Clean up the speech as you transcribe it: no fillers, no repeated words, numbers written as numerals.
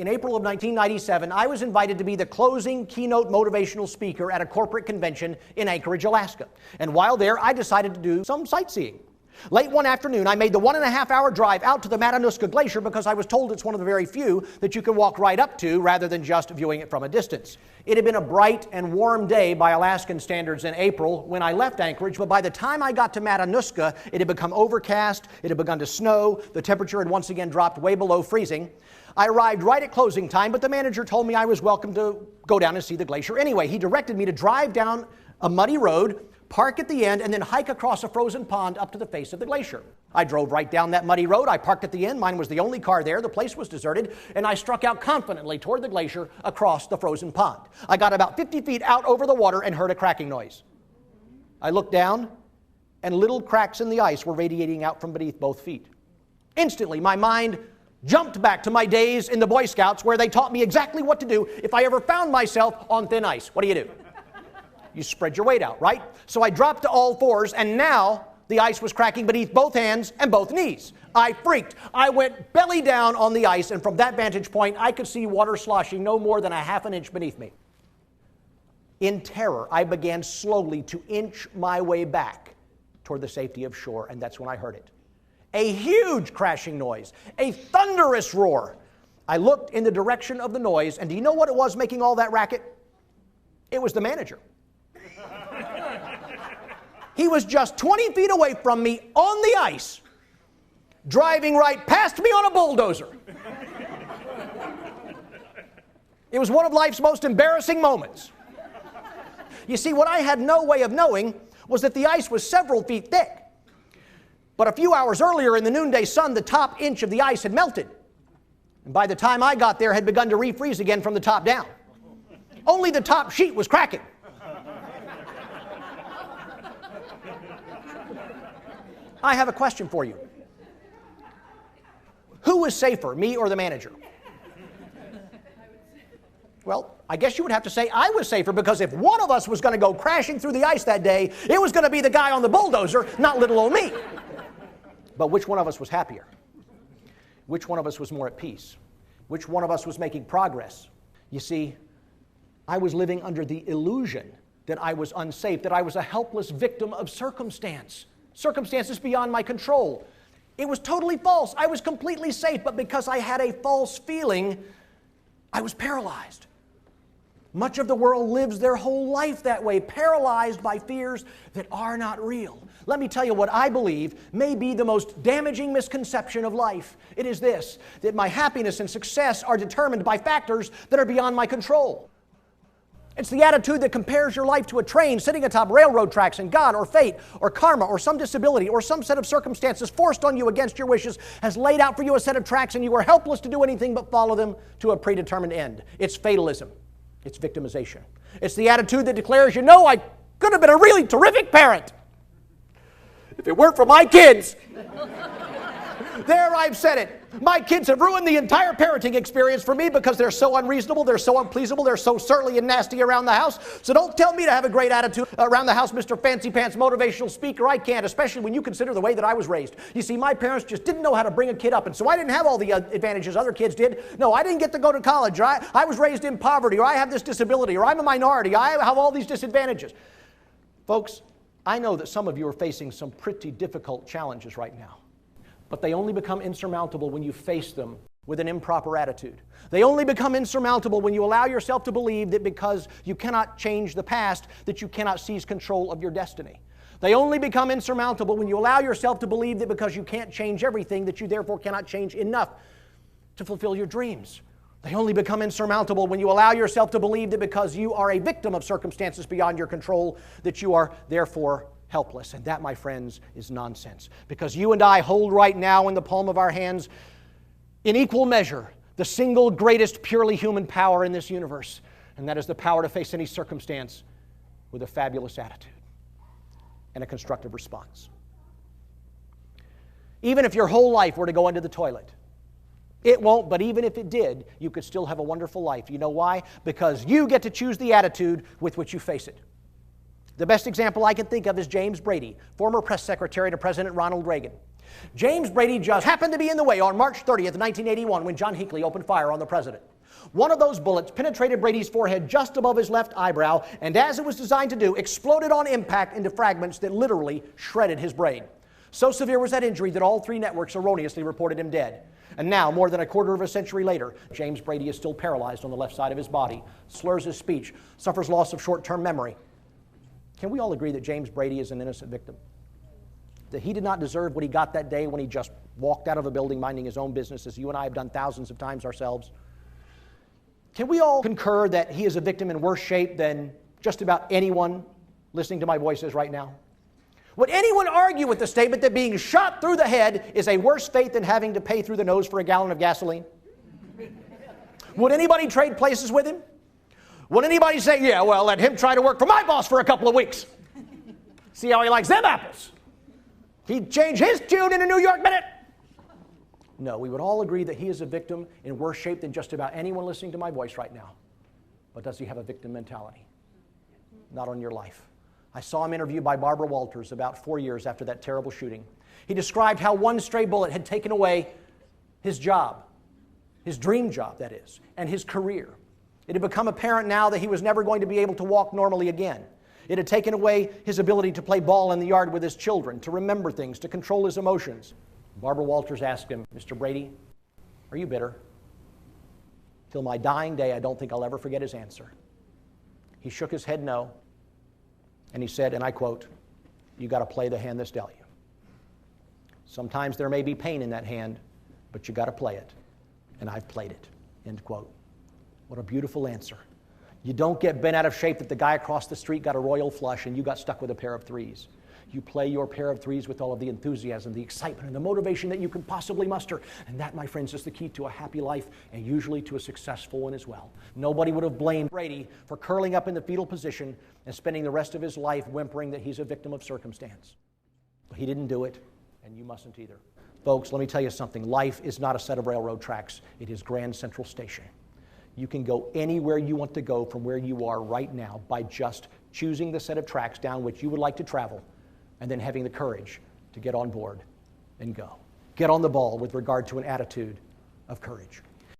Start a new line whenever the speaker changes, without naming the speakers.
In April of 1997, I was invited to be the closing keynote motivational speaker at a corporate convention in Anchorage, Alaska. And while there, I decided to do some sightseeing. Late one afternoon, I made the 1.5-hour drive out to the Matanuska Glacier because I was told it's one of the very few that you can walk right up to rather than just viewing it from a distance. It had been a bright and warm day by Alaskan standards in April when I left Anchorage, but by the time I got to Matanuska, it had become overcast, it had begun to snow, the temperature had once again dropped way below freezing. I arrived right at closing time, but the manager told me I was welcome to go down and see the glacier anyway. He directed me to drive down a muddy road, park at the end, and then hike across a frozen pond up to the face of the glacier. I drove right down that muddy road. I parked at the end. Mine was the only car there. The place was deserted, and I struck out confidently toward the glacier across the frozen pond. I got about 50 feet out over the water and heard a cracking noise. I looked down, and little cracks in the ice were radiating out from beneath both feet. Instantly, my mind jumped back to my days in the Boy Scouts where they taught me exactly what to do if I ever found myself on thin ice. What do? You spread your weight out, right? So I dropped to all fours, and now the ice was cracking beneath both hands and both knees. I freaked. I went belly down on the ice, and from that vantage point, I could see water sloshing no more than a half an inch beneath me. In terror, I began slowly to inch my way back toward the safety of shore, and that's when I heard it. A huge crashing noise, a thunderous roar. I looked in the direction of the noise, and do you know what it was making all that racket? It was the manager. He was just 20 feet away from me on the ice, driving right past me on a bulldozer. It was one of life's most embarrassing moments. You see, what I had no way of knowing was that the ice was several feet thick. But a few hours earlier in the noonday sun, the top inch of the ice had melted. And by the time I got there, had begun to refreeze again from the top down. Only the top sheet was cracking. I have a question for you. Who was safer, me or the manager? Well, I guess you would have to say I was safer, because if one of us was going to go crashing through the ice that day, it was going to be the guy on the bulldozer, not little old me. But which one of us was happier? Which one of us was more at peace? Which one of us was making progress? You see, I was living under the illusion that I was unsafe, that I was a helpless victim of circumstances beyond my control. It was totally false. I was completely safe, but because I had a false feeling, I was paralyzed. Much of the world lives their whole life that way, paralyzed by fears that are not real. Let me tell you what I believe may be the most damaging misconception of life. It is this, that my happiness and success are determined by factors that are beyond my control. It's the attitude that compares your life to a train sitting atop railroad tracks, and God or fate or karma or some disability or some set of circumstances forced on you against your wishes has laid out for you a set of tracks, and you are helpless to do anything but follow them to a predetermined end. It's fatalism. It's victimization. It's the attitude that declares, you know, I could have been a really terrific parent if it weren't for my kids. There, I've said it. My kids have ruined the entire parenting experience for me because they're so unreasonable, they're so unpleasable, they're so surly and nasty around the house. So don't tell me to have a great attitude around the house, Mr. Fancy Pants motivational speaker. I can't, especially when you consider the way that I was raised. You see, my parents just didn't know how to bring a kid up, and so I didn't have all the advantages other kids did. No, I didn't get to go to college, or I was raised in poverty, or I have this disability, or I'm a minority, I have all these disadvantages. Folks, I know that some of you are facing some pretty difficult challenges right now. But they only become insurmountable when you face them with an improper attitude. They only become insurmountable when you allow yourself to believe that because you cannot change the past, that you cannot seize control of your destiny. They only become insurmountable when you allow yourself to believe that because you can't change everything, that you therefore cannot change enough to fulfill your dreams. They only become insurmountable when you allow yourself to believe that because you are a victim of circumstances beyond your control, that you are therefore helpless. And that, my friends, is nonsense. Because you and I hold right now in the palm of our hands, in equal measure, the single greatest purely human power in this universe. And that is the power to face any circumstance with a fabulous attitude and a constructive response. Even if your whole life were to go into the toilet, it won't, but even if it did, you could still have a wonderful life. You know why? Because you get to choose the attitude with which you face it. The best example I can think of is James Brady, former press secretary to President Ronald Reagan. James Brady just happened to be in the way on March 30th, 1981, when John Hinckley opened fire on the president. One of those bullets penetrated Brady's forehead just above his left eyebrow, and as it was designed to do, exploded on impact into fragments that literally shredded his brain. So severe was that injury that all three networks erroneously reported him dead. And now, more than a quarter of a century later, James Brady is still paralyzed on the left side of his body, slurs his speech, suffers loss of short-term memory. Can we all agree that James Brady is an innocent victim? That he did not deserve what he got that day when he just walked out of a building minding his own business, as you and I have done thousands of times ourselves? Can we all concur that he is a victim in worse shape than just about anyone listening to my voices right now? Would anyone argue with the statement that being shot through the head is a worse fate than having to pay through the nose for a gallon of gasoline? Would anybody trade places with him? Would anybody say, yeah, well, let him try to work for my boss for a couple of weeks? See how he likes them apples? He'd change his tune in a New York minute. No, we would all agree that he is a victim in worse shape than just about anyone listening to my voice right now. But does he have a victim mentality? Not on your life. I saw him interviewed by Barbara Walters about 4 years after that terrible shooting. He described how one stray bullet had taken away his job, his dream job, that is, and his career. It had become apparent now that he was never going to be able to walk normally again. It had taken away his ability to play ball in the yard with his children, to remember things, to control his emotions. Barbara Walters asked him, Mr. Brady, are you bitter? Till my dying day, I don't think I'll ever forget his answer. He shook his head no, and he said, and I quote, you got to play the hand that's dealt you. Sometimes there may be pain in that hand, but you got to play it, and I've played it, end quote. What a beautiful answer. You don't get bent out of shape that the guy across the street got a royal flush and you got stuck with a pair of threes. You play your pair of threes with all of the enthusiasm, the excitement, and the motivation that you can possibly muster. And that, my friends, is the key to a happy life and usually to a successful one as well. Nobody would have blamed Brady for curling up in the fetal position and spending the rest of his life whimpering that he's a victim of circumstance. But he didn't do it, and you mustn't either. Folks, let me tell you something. Life is not a set of railroad tracks. It is Grand Central Station. You can go anywhere you want to go from where you are right now by just choosing the set of tracks down which you would like to travel and then having the courage to get on board and go. Get on the ball with regard to an attitude of courage.